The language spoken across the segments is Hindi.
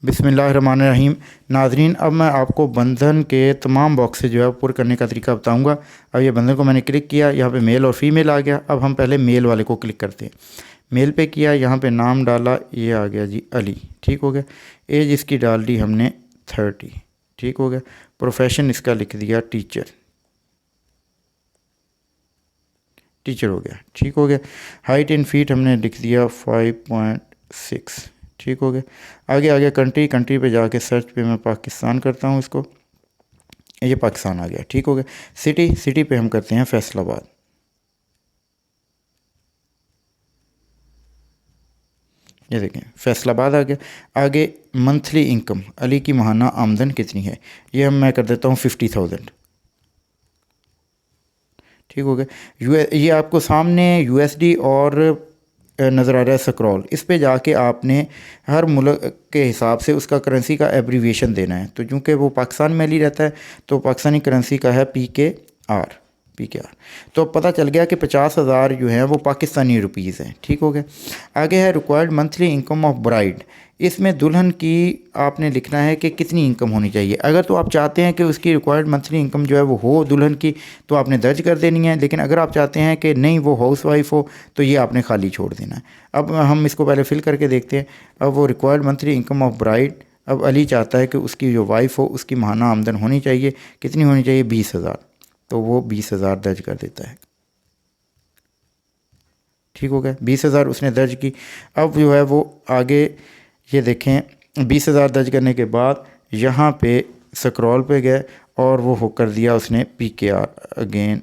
बिस्मिल्लाहिर्रहमानिर्रहीम। नाज़रीन, अब मैं आपको बंधन के तमाम बॉक्सेस जो है पूरे करने का तरीका बताऊंगा। अब ये बंधन को मैंने क्लिक किया, यहाँ पे मेल और फीमेल आ गया। अब हम पहले मेल वाले को क्लिक करते हैं। मेल पे किया, यहाँ पे नाम डाला, ये आ गया जी अली, ठीक हो गया। एज इसकी डाल दी हमने 30, ठीक हो गया। प्रोफेशन इसका लिख दिया टीचर, टीचर हो गया, ठीक हो गया। हाइट इन फीट हमने लिख दिया 5.6, ठीक हो गया। आगे आगे कंट्री, कंट्री पे जाके सर्च पे मैं पाकिस्तान करता हूँ इसको, ये पाकिस्तान आ गया, ठीक हो गया। सिटी, सिटी पे हम करते हैं फैसलाबाद, ये देखें फैसलाबाद आ गया। आगे मंथली इनकम, अली की माहाना आमदन कितनी है, ये मैं कर देता हूँ 50,000, ठीक हो गया। ये आपको सामने यूएसडी और नज़र आ रहा है स्क्रॉल, इस पे जाके आपने हर मुल्क के हिसाब से उसका करेंसी का एब्रीविएशन देना है। तो चूँकि वो पाकिस्तान में ही रहता है तो पाकिस्तानी करेंसी का है PKR, PKR। तो पता चल गया कि 50,000 जो हैं वो पाकिस्तानी रुपीज़ हैं, ठीक हो गया। आगे है required monthly income of bride, इसमें दुल्हन की आपने लिखना है कि कितनी इनकम होनी चाहिए। अगर तो आप चाहते हैं कि उसकी रिक्वायर्ड मंथली इनकम जो है वो हो दुल्हन की, तो आपने दर्ज कर देनी है। लेकिन अगर आप चाहते हैं कि नहीं वो हाउस वाइफ हो, तो ये आपने खाली छोड़ देना है। अब हम इसको पहले फिल करके देखते हैं। अब वो required monthly income of bride, अब अली चाहता है कि उसकी जो वाइफ हो उसकी माहाना आमदन होनी चाहिए, कितनी होनी चाहिए, 20,000, तो वो 20,000 दर्ज कर देता है, ठीक हो गया। 20,000 उसने दर्ज की। अब जो है वो आगे ये देखें 20,000 दर्ज करने के बाद यहाँ पे स्क्रॉल पे गए और वो कर दिया उसने PKR, अगेन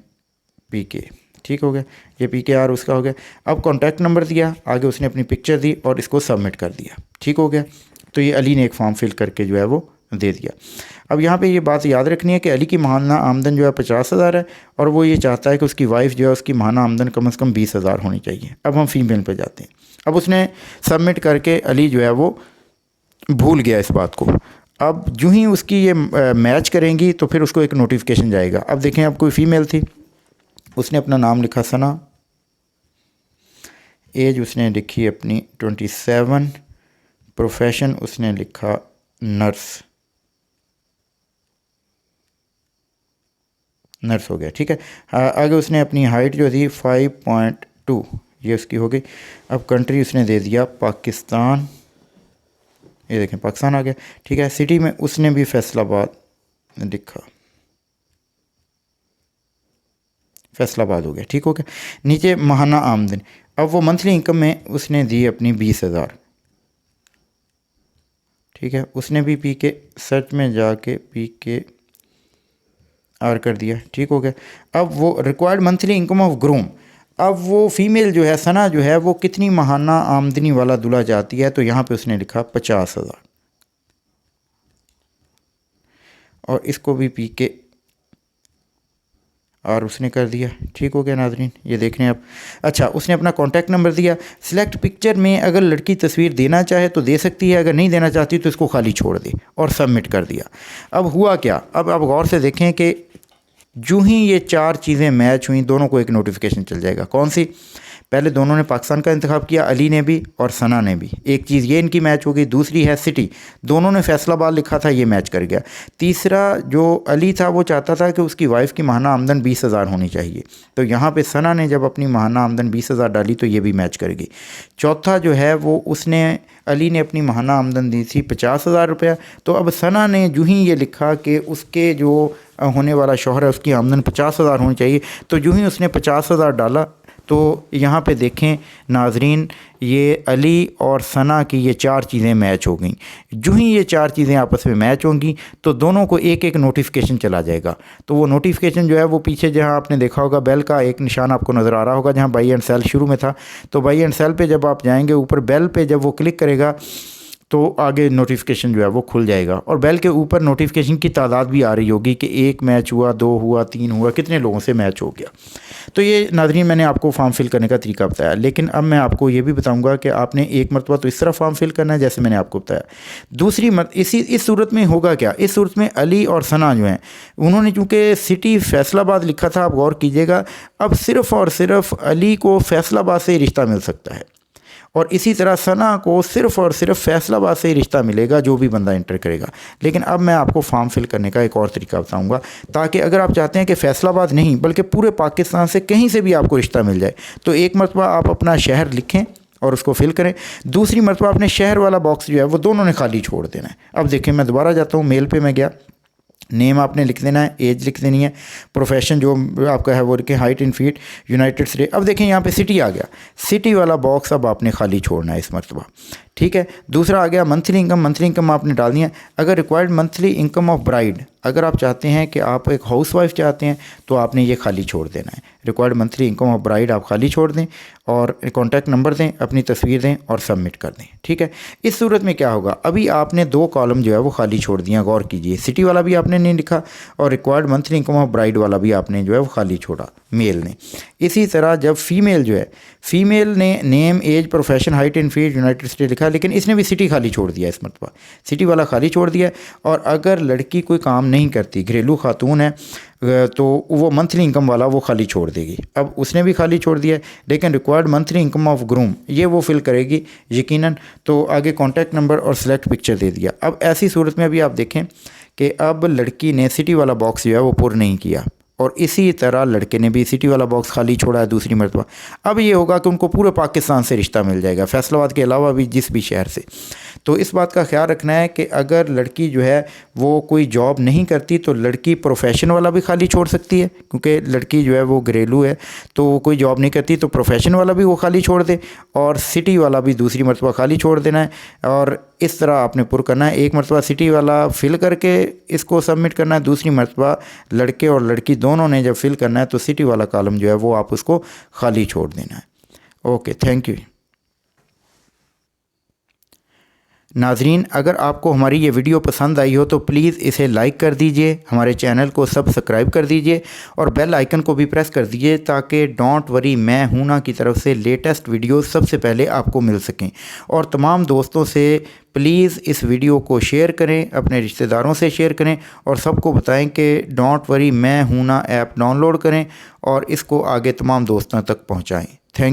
PK, ठीक हो गया। ये PKR उसका हो गया। अब कॉन्टैक्ट नंबर दिया, आगे उसने अपनी पिक्चर दी और इसको सबमिट कर दिया, ठीक हो गया। तो ये अली ने एक फॉर्म फिल करके जो है वो दे दिया। अब यहाँ पे ये बात याद रखनी है कि अली की माहाना आमदन जो है 50,000 है और वो ये चाहता है कि उसकी वाइफ जो है उसकी माहाना आमदन कम से कम 20,000 होनी चाहिए। अब हम फीमेल पे जाते हैं। अब उसने सबमिट करके अली जो है वो भूल गया इस बात को। अब जो ही उसकी ये मैच करेंगी तो फिर उसको एक नोटिफिकेशन जाएगा। अब देखें, अब कोई फ़ीमेल थी, उसने अपना नाम लिखा सना, एज उसने लिखी अपनी 27, प्रोफेशन उसने लिखा नर्स, नर्स हो गया, ठीक है। आगे उसने अपनी हाइट जो थी 5.2, ये उसकी हो गई। अब कंट्री उसने दे दिया पाकिस्तान, ये देखें पाकिस्तान आ गया, ठीक है। सिटी में उसने भी फैसलाबाद लिखा, फैसलाबाद हो गया, ठीक हो गया। नीचे माहाना आमदन, अब वो मंथली इनकम में उसने दी अपनी 20,000, ठीक है। उसने भी PK सर्च में जाके PKR कर दिया, ठीक हो गया। अब वो required monthly income of groom, अब वो फीमेल जो है सना जो है वो कितनी माहाना आमदनी वाला दूल्हा चाहती है, तो यहाँ पे उसने लिखा 50,000 और इसको भी PKR उसने कर दिया, ठीक हो गया। नाज़रीन ये देख रहे हैं आप। अच्छा, उसने अपना कॉन्टैक्ट नंबर दिया। सिलेक्ट पिक्चर में अगर लड़की तस्वीर देना चाहे तो दे सकती है, अगर नहीं देना चाहती तो इसको खाली छोड़ दे और सबमिट कर दिया। अब हुआ क्या, अब आप गौर से देखें कि जो ही ये 4 चीज़ें मैच हुई, दोनों को एक नोटिफिकेशन चल जाएगा। कौन सी, पहले दोनों ने पाकिस्तान का इंतखाब किया, अली ने भी और सना ने भी, एक चीज़ ये इनकी मैच हो गई। दूसरी है सिटी, दोनों ने फैसलाबाद लिखा था, ये मैच कर गया। तीसरा जो अली था वो चाहता था कि उसकी वाइफ की माहाना आमदन 20,000 होनी चाहिए, तो यहाँ पे सना ने जब अपनी माहाना आमदन 20,000 डाली तो ये भी मैच कर गई। चौथा जो है वो उसने अली ने अपनी माहाना आमदन दी थी 50,000 रुपया, तो अब सना ने जो ही ये लिखा कि उसके जो होने वाला शौहर है उसकी आमदन 50,000 होनी चाहिए, तो जो ही उसने 50,000 डाला तो यहाँ पे देखें नाजरीन, ये अली और सना की ये 4 चीज़ें मैच हो गई। जो ही ये 4 चीज़ें आपस में मैच होंगी तो दोनों को एक एक नोटिफिकेशन चला जाएगा। तो वो नोटिफिकेशन जो है वो पीछे जहाँ आपने देखा होगा बेल का एक निशान आपको नज़र आ रहा होगा, जहाँ बाई एंड सेल शुरू में था, तो बाई एंड सेल पे जब आप जाएंगे ऊपर बेल पे जब वो क्लिक करेगा तो आगे नोटिफिकेशन जो है वो खुल जाएगा और बेल के ऊपर नोटिफिकेशन की तादाद भी आ रही होगी कि 1 मैच हुआ, 2 हुआ, 3 हुआ, कितने लोगों से मैच हो गया। तो ये नाज़रीन मैंने आपको फॉर्म फिल करने का तरीका बताया, लेकिन अब मैं आपको ये भी बताऊंगा कि आपने एक मरतबा तो इस तरह फॉर्म फिल करना है जैसे मैंने आपको बताया। दूसरी इस सूरत में होगा क्या, इस सूरत में अली और सना जो हैं उन्होंने चूँकि सिटी फैसलाबाद लिखा था, आप गौर कीजिएगा, अब सिर्फ़ और सिर्फ अली को फैसलाबाद से रिश्ता मिल सकता है और इसी तरह सना को सिर्फ़ और सिर्फ फैसलाबाद से ही रिश्ता मिलेगा जो भी बंदा इंटर करेगा। लेकिन अब मैं आपको फॉर्म फिल करने का एक और तरीका बताऊंगा, ताकि अगर आप चाहते हैं कि फैसलाबाद नहीं बल्कि पूरे पाकिस्तान से कहीं से भी आपको रिश्ता मिल जाए, तो एक मरतबा आप अपना शहर लिखें और उसको फिल करें। दूसरी मरतबा अपने शहर वाला बॉक्स जो है वो दोनों ने खाली छोड़ देना है। अब देखिए मैं दोबारा जाता हूँ, मेल पे मैं गया, नेम आपने लिख देना है, एज लिख देनी है, प्रोफेशन जो आपका है वो लिखें, height in feet, United state. अब देखें यहाँ पे सिटी आ गया, सिटी वाला बॉक्स अब आपने खाली छोड़ना है इस मरतबा, ठीक है। दूसरा आ गया मंथली इनकम, मंथली इनकम आपने डालनी है। अगर required monthly income of bride, अगर आप चाहते हैं कि आप एक हाउसवाइफ चाहते हैं तो आपने ये खाली छोड़ देना है। Required monthly income of bride आप खाली छोड़ दें और कॉन्टैक्ट नंबर दें, अपनी तस्वीर दें और सबमिट कर दें, ठीक है। इस सूरत में क्या होगा, अभी आपने 2 कॉलम जो है वो खाली छोड़ दिया, गौर कीजिए। सिटी वाला भी आपने नहीं लिखा और required monthly income of bride वाला भी आपने जो है वो खाली छोड़ा, मेल ने। इसी तरह जब फीमेल जो है, फीमेल ने name, age, profession, height in feet, United State लिखा, लेकिन इसने भी सिटी खाली छोड़ दिया इस मरतबा, सिटी वाला खाली छोड़ दिया। और अगर लड़की कोई काम नहीं करती, घरेलू खातून है, तो वो मंथली इनकम वाला वो खाली छोड़ देगी। अब उसने भी खाली छोड़ दिया, लेकिन required monthly income of groom ये वो फिल करेगी यकीनन। तो आगे कॉन्टैक्ट नंबर और सिलेक्ट पिक्चर दे दिया। अब ऐसी सूरत में अभी आप देखें कि अब लड़की ने सिटी वाला बॉक्स जो है वो पुर नहीं किया और इसी तरह लड़के ने भी सिटी वाला बॉक्स खाली छोड़ा है दूसरी मरतबा। अब ये होगा कि उनको पूरे पाकिस्तान से रिश्ता मिल जाएगा, फैसलाबाद के अलावा भी जिस भी शहर से। तो इस बात का ख्याल रखना है कि अगर लड़की जो है वो कोई जॉब नहीं करती तो लड़की प्रोफेशन वाला भी खाली छोड़ सकती है, क्योंकि लड़की जो है वो घरेलू है तो वो कोई जॉब नहीं करती, तो प्रोफेशन वाला भी वो खाली छोड़ दे और सिटी वाला भी दूसरी मरतबा खाली छोड़ देना है। और इस तरह आपने पुर करना है। एक मरतबा सिटी वाला फिल करके इसको सबमिट करना है, दूसरी मरतबा लड़के और लड़की दोनों ने जब फिल करना है तो सिटी वाला कॉलम जो है वो आप उसको खाली छोड़ देना है। Okay, thank you. नाजरीन, अगर आपको हमारी ये वीडियो पसंद आई हो तो प्लीज़ इसे लाइक कर दीजिए, हमारे चैनल को सब्सक्राइब कर दीजिए और बेल आइकन को भी प्रेस कर दीजिए ताकि डोंट वरी मैं हूं ना की तरफ से लेटेस्ट वीडियो सबसे पहले आपको मिल सकें। और तमाम दोस्तों से प्लीज़ इस वीडियो को शेयर करें, अपने रिश्तेदारों से शेयर करें और सबको बताएं कि डोंट वरी मैं हूं ना ऐप डाउनलोड करें और इसको आगे तमाम दोस्तों तक पहुँचाएँ।